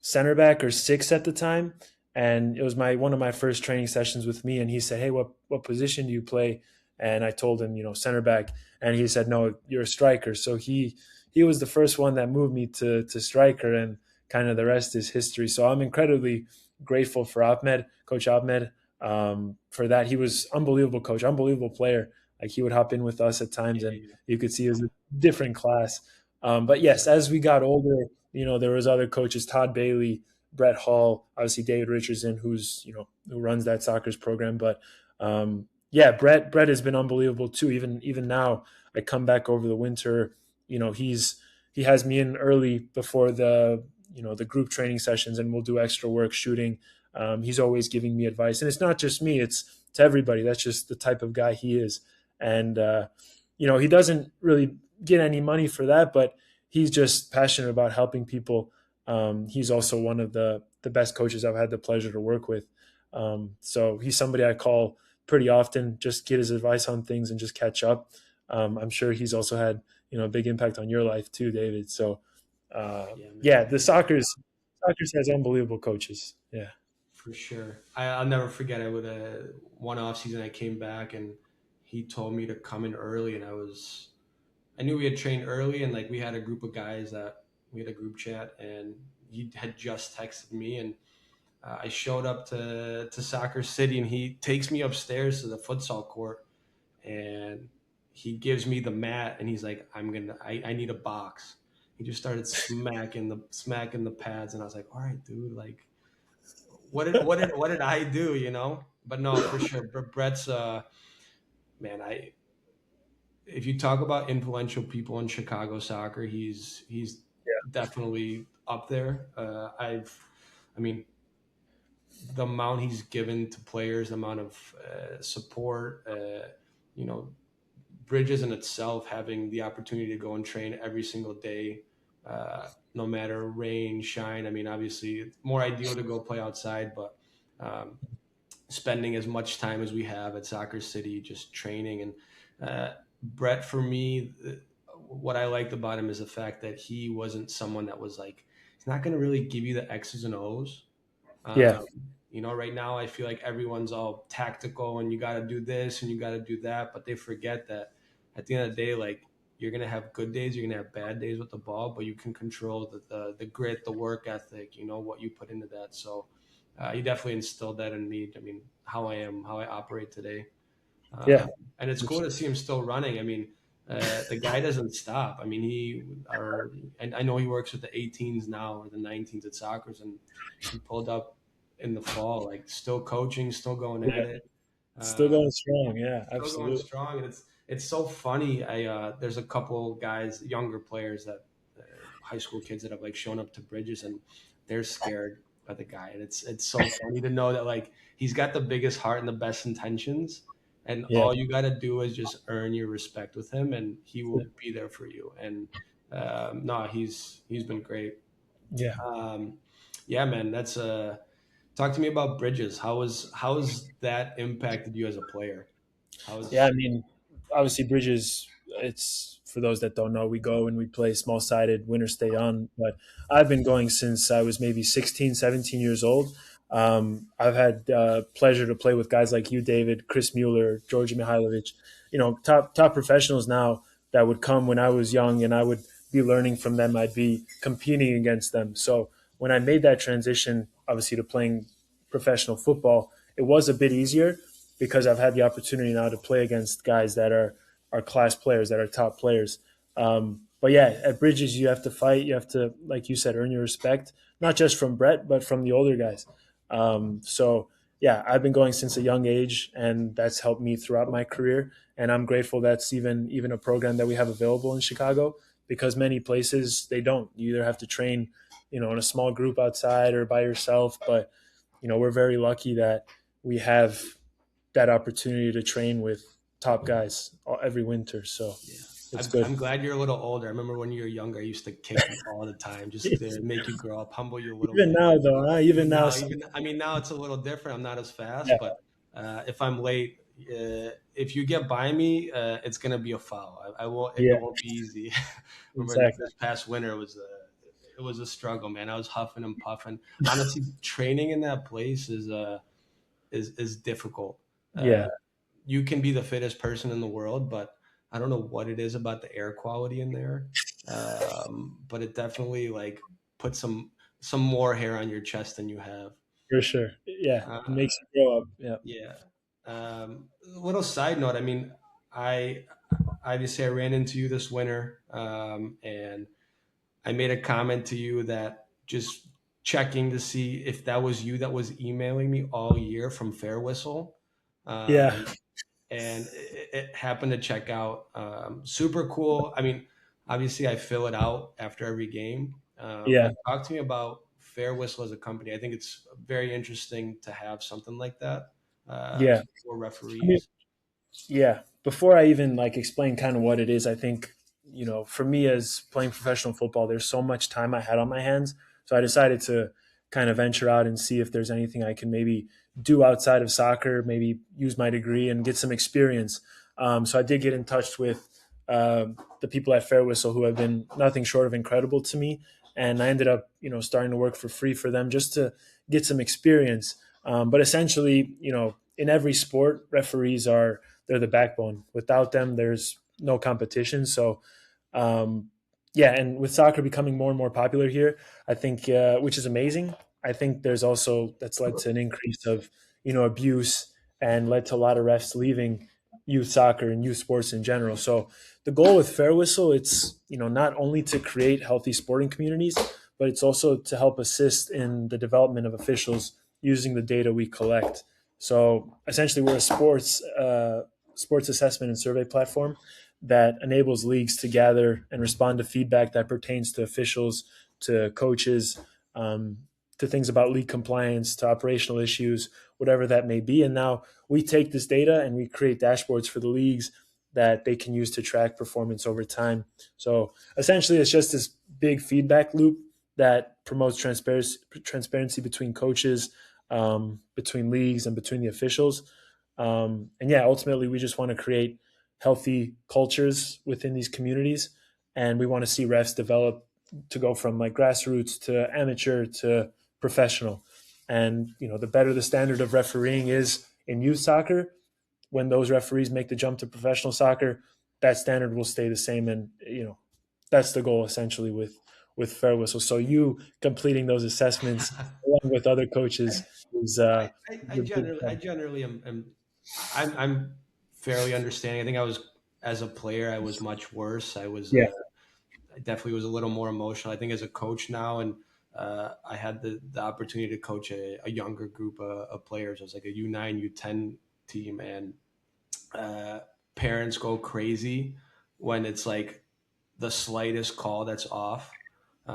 center back or six at the time, and it was my one of my first training sessions with me. And he said, "Hey, what position do you play?" And I told him, center back, and he said, "No, you're a striker." So he was the first one that moved me to striker, and kind of the rest is history. So I'm incredibly grateful for Ahmed, Coach Ahmed, for that. He was unbelievable coach, unbelievable player. Like he would hop in with us at times, Yeah, and yeah, you could see it was a different class. But yes, as we got older, there was other coaches, Todd Bailey, Brett Hall, obviously David Richardson, who runs that soccer's program. But yeah, Brett has been unbelievable too. Even now, I come back over the winter. he has me in early before the group training sessions, and we'll do extra work shooting. He's always giving me advice, and it's not just me; it's to everybody. That's just the type of guy he is, and he doesn't really get any money for that, but he's just passionate about helping people. He's also one of the best coaches I've had the pleasure to work with. So he's somebody I call pretty often, just get his advice on things and just catch up. I'm sure he's also had a big impact on your life too, David. So Yeah, man. yeah, the soccer's has unbelievable coaches. Yeah, For sure. I'll never forget it with a one off season. I came back and he told me to come in early, and I knew we had trained early, and like we had a group of guys that we had a group chat, and he had just texted me, and I showed up to Soccer City, and he takes me upstairs to the futsal court, and he gives me the mat, and he's like, I need a box. He just started smacking the pads, and I was like, all right, dude, like what did I do, you know? But no, for sure, Brett's man, I if you talk about influential people in Chicago soccer, he's definitely up there. I mean, the amount he's given to players, the amount of support, you know, Bridges in itself having the opportunity to go and train every single day, no matter rain, shine. I mean, obviously, it's more ideal to go play outside, but um, spending as much time as we have at Soccer City, just training. And Brett, for me, what I liked about him is the fact that he wasn't someone that was like, he's not going to really give you the X's and O's. yeah, Um, right now I feel like everyone's all tactical and you got to do this and you got to do that, but they forget that at the end of the day, like you're gonna have good days, you're gonna have bad days with the ball, but you can control the grit, the work ethic, what you put into that. So he definitely instilled that in me. I mean, how I operate today. yeah, Um, and it's cool to see him still running. I mean, the guy doesn't stop. I mean, and I know he works with the 18s now or the 19s at Soccer's, and he pulled up in the fall, like still coaching, still going at yeah. it, Still uh, going strong. Yeah, still going absolutely. strong. And it's so funny. There's a couple guys, younger players that high school kids that have like shown up to Bridges and they're scared by the guy, and it's so funny to know that like he's got the biggest heart and the best intentions, and Yeah, all you got to do is just earn your respect with him, and he will be there for you. And no, he's been great. yeah. Um, yeah, man, that's talk to me about Bridges. How's that impacted you as a player? Yeah, I How's mean, obviously Bridges. It's for those that don't know, we go and we play small sided, winner stay on. But I've been going since I was maybe 16, 17 years old. I've had pleasure to play with guys like you, David, Chris Mueller, Georgi Mihailovic. Top professionals now that would come when I was young, and I would be learning from them. I'd be competing against them. So when I made that transition, obviously to playing professional football, it was a bit easier because I've had the opportunity now to play against guys that are class players, that are top players. But yeah, at Bridges, you have to fight. You have to, like you said, earn your respect, not just from Brett, but from the older guys. So yeah, I've been going since a young age, and that's helped me throughout my career. And I'm grateful that's even a program that we have available in Chicago, because many places they don't. You either have to train, in a small group outside or by yourself. But we're very lucky that we have that opportunity to train with top guys every winter. So Yeah. it's I'm good. glad you're a little older. I remember when you were younger, I used to kick you all the time just to make you grow up, humble you a little Even bit. now, though, even Even now, now, even I mean, now it's a little different. I'm not as yeah, fast, but if I'm late, if you get by me, it's gonna be a foul. I won't. It yeah, won't be easy. Remember exactly. this past winter it was a struggle, man. I was huffing and puffing. Honestly, training in that place is difficult. Uh, Yeah, you can be the fittest person in the world, but I don't know what it is about the air quality in there. But it definitely like puts some more hair on your chest than you have. for sure. Yeah, it Uh, makes you grow up. Yeah, yeah. Little side note. I mean, I obviously I ran into you this winter, and I made a comment to you that just checking to see if that was you that was emailing me all year from Fair Whistle. yeah, And it happened to check out. Super cool. I mean, obviously I fill it out after every game. Yeah, But talk to me about Fair Whistle as a company. I think it's very interesting to have something like that yeah. for I mean, referees. yeah. Before I even like explain kind of what it is, I think, for me as playing professional football, there's so much time I had on my hands. So I decided to kind of venture out and see if there's anything I can maybe do outside of soccer, maybe use my degree and get some experience. So I did get in touch with the people at Fair Whistle who have been nothing short of incredible to me. And I ended up, starting to work for free for them just to get some experience. But essentially, in every sport, referees they're the backbone. Without them, there's no competition. So, yeah, and with soccer becoming more and more popular here, I think, which is amazing. I think there's also that's led to an increase of abuse and led to a lot of refs leaving youth soccer and youth sports in general. So the goal with Fair Whistle, it's not only to create healthy sporting communities, but it's also to help assist in the development of officials using the data we collect. So essentially, we're a sports assessment and survey platform that enables leagues to gather and respond to feedback that pertains to officials, to coaches, um, to things about league compliance, to operational issues, whatever that may be. And now we take this data and we create dashboards for the leagues that they can use to track performance over time. So essentially, it's just this big feedback loop that promotes transparency between coaches, between leagues, and between the officials. And yeah, ultimately, we just want to create healthy cultures within these communities, and we want to see refs develop to go from like grassroots to amateur to professional. And the better the standard of refereeing is in youth soccer, when those referees make the jump to professional soccer, that standard will stay the same. And that's the goal essentially with Fair Whistle. So you completing those assessments along with other coaches is I generally I'm fairly understanding. I think I was as a player, I was much worse. yeah, I definitely was a little more emotional. I think as a coach now, and I had the opportunity to coach a younger group of players. It was like a U9, U10 team, and uh, parents go crazy when it's like the slightest call that's off.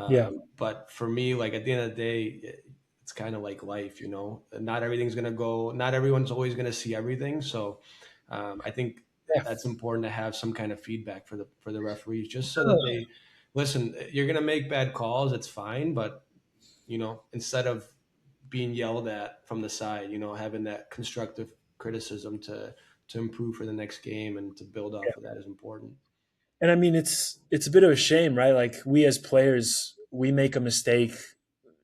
yeah, But for me, like at the end of the day, it's kind of like life, you know. Not everything's gonna go. Not everyone's always gonna see everything. So I think yeah. that's important to have some kind of feedback for the referees, just so that they listen. You're gonna make bad calls. It's fine, but you know, instead of being yelled at from the side, you know, having that constructive criticism to improve for the next game and to build off of that is important. And I mean, it's a bit of a shame, right? Like we as players, we make a mistake.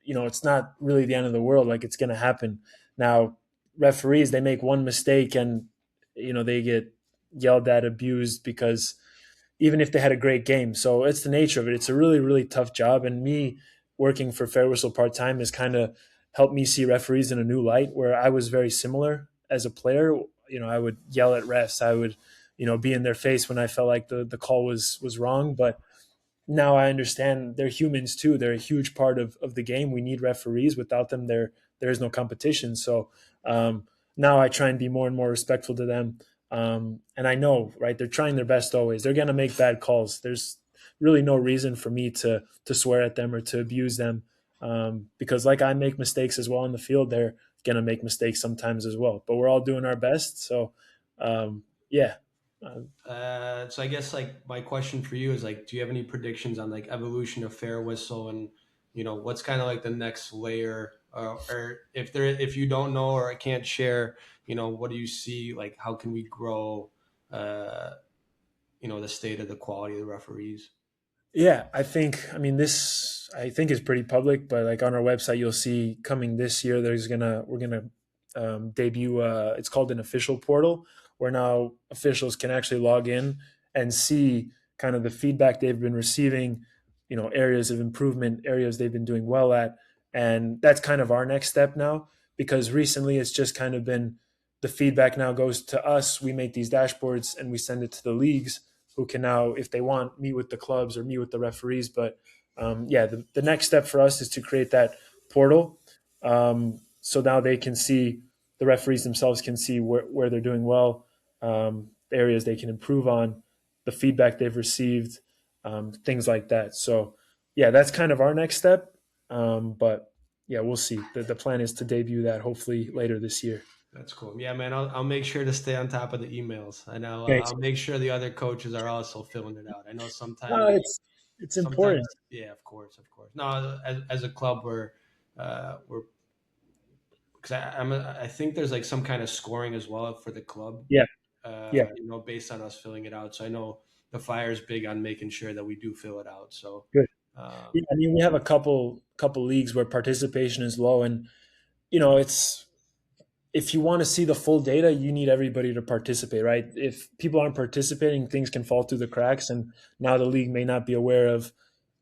It's not really the end of the world. Like it's going to happen. Now, referees, they make one mistake and they get yelled at, abused because even if they had a great game. So it's the nature of it. It's a really, really tough job. And me working for Fair Whistle part time has kind of helped me see referees in a new light where I was very similar as a player. I would yell at refs. I would, be in their face when I felt like the call was wrong. But now I understand they're humans too. They're a huge part of the game. We need referees. Without them, there is no competition. So now I try and be more and more respectful to them. And I know, right? They're trying their best always. They're going to make bad calls. There's really no reason for me to swear at them or to abuse them because, like I make mistakes as well in the field, they're going to make mistakes sometimes as well. But we're all doing our best. So yeah. Uh, So I guess like my question for you is like, do you have any predictions on like evolution of Fair Whistle and you know what's kind of like the next layer, or if you don't know or I can't share, you know, what do you see like how can we grow, uh, you know, the state of the quality of the referees? Yeah, I mean, this, I think is pretty public, but like on our website, you'll see coming this year, we're going to debut, it's called an official portal where now officials can actually log in and see kind of the feedback they've been receiving, areas of improvement, areas they've been doing well at. And that's kind of our next step now, because recently it's just kind of been the feedback now goes to us. We make these dashboards and we send it to the leagues who can now, if they want, meet with the clubs or meet with the referees. But yeah, the next step for us is to create that portal. So now they can see, the referees themselves can see where they're doing well, the areas they can improve on, the feedback they've received. things like that. So yeah, that's kind of our next step. But yeah, we'll see. The plan is to debut that hopefully later this year. That's cool. Yeah, man. I'll make sure to stay on top of the emails, and Thanks. I'll make sure the other coaches are also filling it out. I know No, sometimes it's sometimes important. yeah, of course, of course. No, as a club, we're because I think there's like some kind of scoring as well for the club. Yeah, yeah, Based on us filling it out. So I know the Fire's big on making sure that we do fill it out. So good. Yeah, um, I mean, we have a couple leagues where participation is low, and it's if you want to see the full data, you need everybody to participate, right? If people aren't participating, things can fall through the cracks, and now the league may not be aware of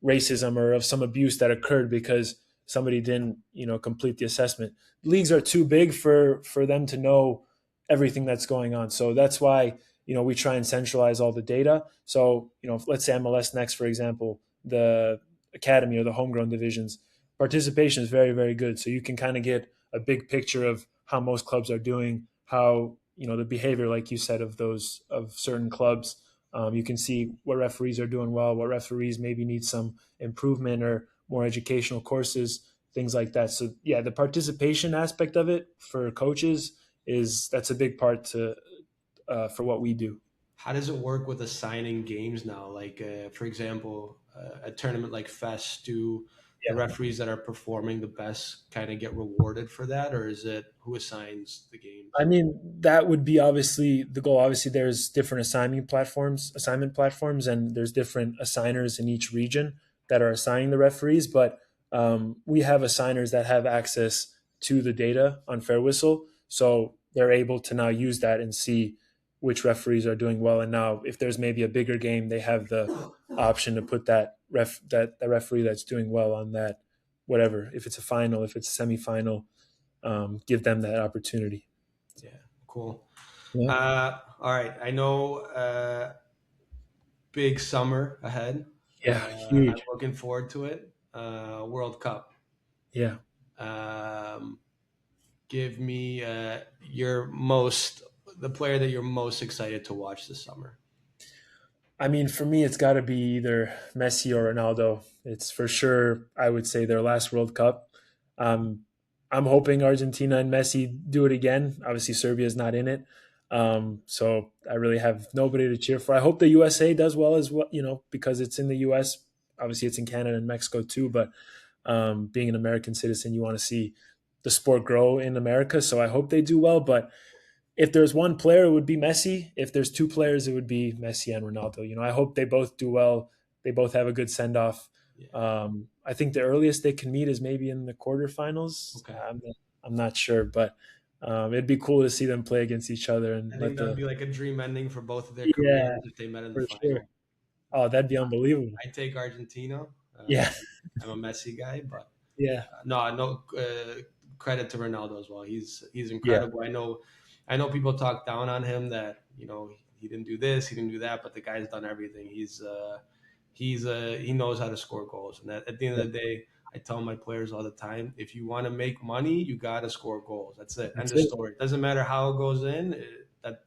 racism or of some abuse that occurred because somebody didn't, complete the assessment. Leagues are too big for them to know everything that's going on. So that's why, we try and centralize all the data. So, let's say MLS Next, for example, the academy or the homegrown divisions, participation is very, very good. So you can kind of get a big picture of how most clubs are doing, how the behavior, like you said, of certain clubs. You can see what referees are doing well, what referees maybe need some improvement or more educational courses, things like that. So yeah, the participation aspect of it for coaches that's a big part to for what we do. how does it work with assigning games now? Like, for example, a tournament like Fest, do the Yeah. referees that are performing the best kind of get rewarded for that, or is it who assigns the I games? mean, that would be obviously the goal. Obviously, there's different assignment platforms, and there's different assigners in each region that are assigning the referees. But we have assigners that have access to the data on Fair Whistle, so they're able to now use that and see which referees are doing well. And now, if there's maybe a bigger game, they have the option to put that referee that's doing well on that, whatever. If it's a final, if it's a semifinal, give them that opportunity. Yeah, cool. Yeah. All right, I know big summer ahead. Yeah, I'm huge. looking forward to it. World Cup. Yeah. Um, give me the player that you're most excited to watch this summer. I mean, for me, it's got to be either Messi or Ronaldo. It's for sure, I would say, their last World Cup. Um, I'm hoping Argentina and Messi do it again. Obviously, Serbia is not in it. So I really have nobody to cheer for. I hope the USA does well as well, because it's in the US. Obviously, it's in Canada and Mexico too. But being an American citizen, you want to see the sport grow in America. So I hope they do well. But if there's one player, it would be Messi. If there's two players, it would be Messi and Ronaldo. I hope they both do well. They both have a good send off. Yeah. I think the earliest they can meet is maybe in the quarterfinals. Okay. I'm not sure, but it'd be cool to see them play against each other I and think let that'd the be like a dream ending for both of their yeah, careers if they met in the for sure. final. Oh, that'd be unbelievable. I take Argentina. Yeah, I'm a Messi guy, but yeah, no credit to Ronaldo as well. He's yeah. incredible. I know people talk down on him that he didn't do this, he didn't do that, but the guy's done everything. He knows how to score goals, and at the end of the day, I tell my players all the time: if you want to make money, you got to score goals. That's it. End That's of it. story. Doesn't matter how it goes in.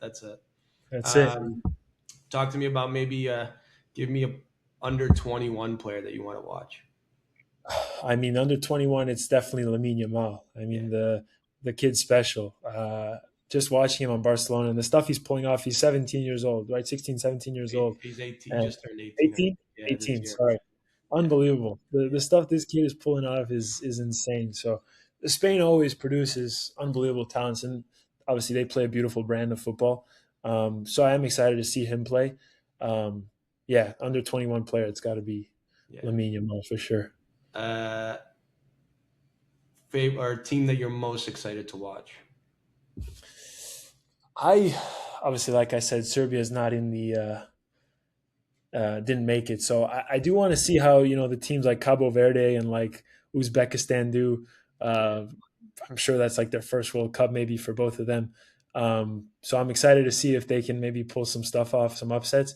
That's it. That's it. Um, talk to me about maybe give me a under 21 player that you want to watch. I mean, under 21, it's definitely Lamine Yamal. I Yeah, mean, the kid's special. Just watching him on Barcelona and the stuff he's pulling off. He's 17 years old, right? 16, 17 years old. he's 18, And just turned 18. I 18? think. Yeah, this 18, year. sorry. Yeah, Unbelievable. The yeah, stuff this kid is pulling off is insane. So Spain always produces unbelievable talents, and obviously they play a beautiful brand of football. So I am excited to see him play. Um, yeah, under 21 player, it's got to be yeah. Lamine Yamal for sure. Uh, favorite or team that you're most excited to watch? I obviously, like I said, Serbia is not in the didn't make it. So I do want to see how the teams like Cabo Verde and like Uzbekistan do. Yeah, Uh, I'm sure that's like their first World Cup, maybe for both of them. So I'm excited to see if they can maybe pull some stuff off, some upsets.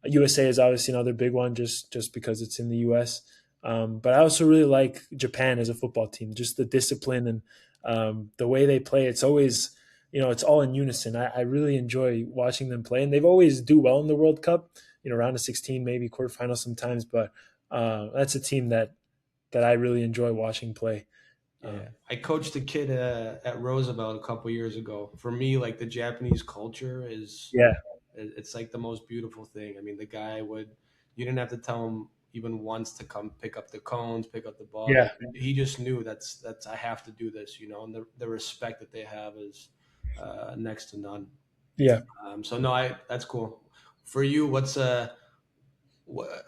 USA is obviously another big one, just because it's in the US. But I also really like Japan as a football team, just the discipline and the way they play. It's always it's all in unison. I really enjoy watching them play, and they've always do well in the World Cup. round of 16, maybe quarterfinals sometimes. But that's a team that I really enjoy watching play. Yeah, Um, I coached a kid at Roosevelt a couple years ago. For me, like the Japanese culture is, yeah, it's like the most beautiful thing. I mean, the guy would, you didn't have to tell him even once to come pick up the cones, pick up the ball. yeah, Like he just knew that's I have to do this, and the respect that they have is next to none. yeah. So no, I that's cool. For you, what,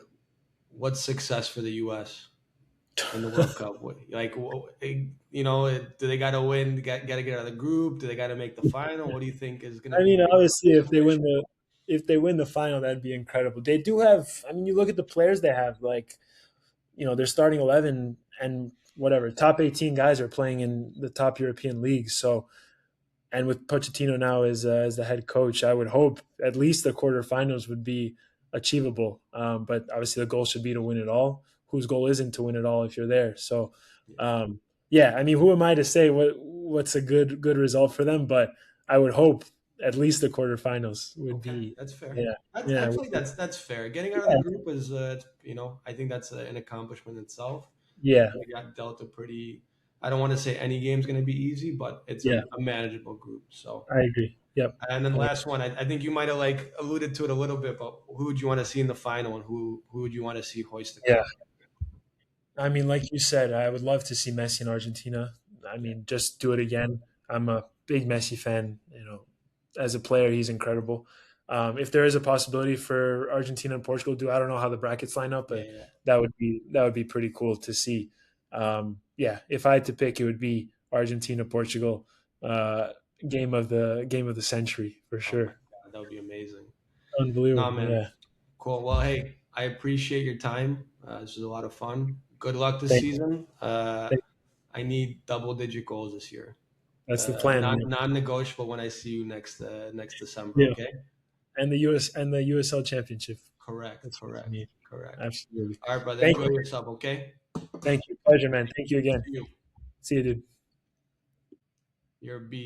what's success for the U.S. in the World Cup? Do they got to win? Got to get out of the group? Do they got to make the final? What do you think is going to I be mean, the obviously, situation? if they win the final, that'd be incredible. They do have. I mean, you look at the players they have. Like, they're starting 11 and whatever top 18 guys are playing in the top European leagues. So, and with Pochettino now as the head coach, I would hope at least the quarterfinals would be achievable. But obviously, the goal should be to win it all. Whose goal isn't to win it all if you're there? So, Yeah. yeah, I mean, who am I to say what's a good result for them? But I would hope at least the quarterfinals would Okay, be. that's fair. Yeah, I yeah, feel like that's fair. Getting out of the yeah, group is, I think that's an accomplishment itself. yeah, We got dealt a pretty. I don't want to say any game's going to be easy, but it's yeah. a manageable group. So, I agree. Yep. and then last one, I think you might have like alluded to it a little bit, but who would you want to see in the final, and who would you want to see hoist the Yeah. cup? I mean, like you said, I would love to see Messi in Argentina. I Yeah, mean, just do it again. I'm a big Messi fan. As a player, he's incredible. If there is a possibility for Argentina and Portugal to do, I don't know how the brackets line up, yeah, but yeah. that would be pretty cool to see. Yeah, if I had to pick, it would be Argentina Portugal, uh, game of the century for Oh my sure. god, that would be amazing. Nah, Unbelievable. man, Yeah. cool. Well, hey, I appreciate your time. This was a lot of fun. Good luck this Thank, season. thank, I need double-digit goals this year. that's the plan. Non-negotiable when I see you next December. Yeah. Okay. And the USL Championship. Correct. That's what you Correct. need. Correct. Absolutely. All right, brother. Thank Enjoy you. yourself. Okay. Thank you. Pleasure, man. Thank you again. See you. See you, dude. You're a beast.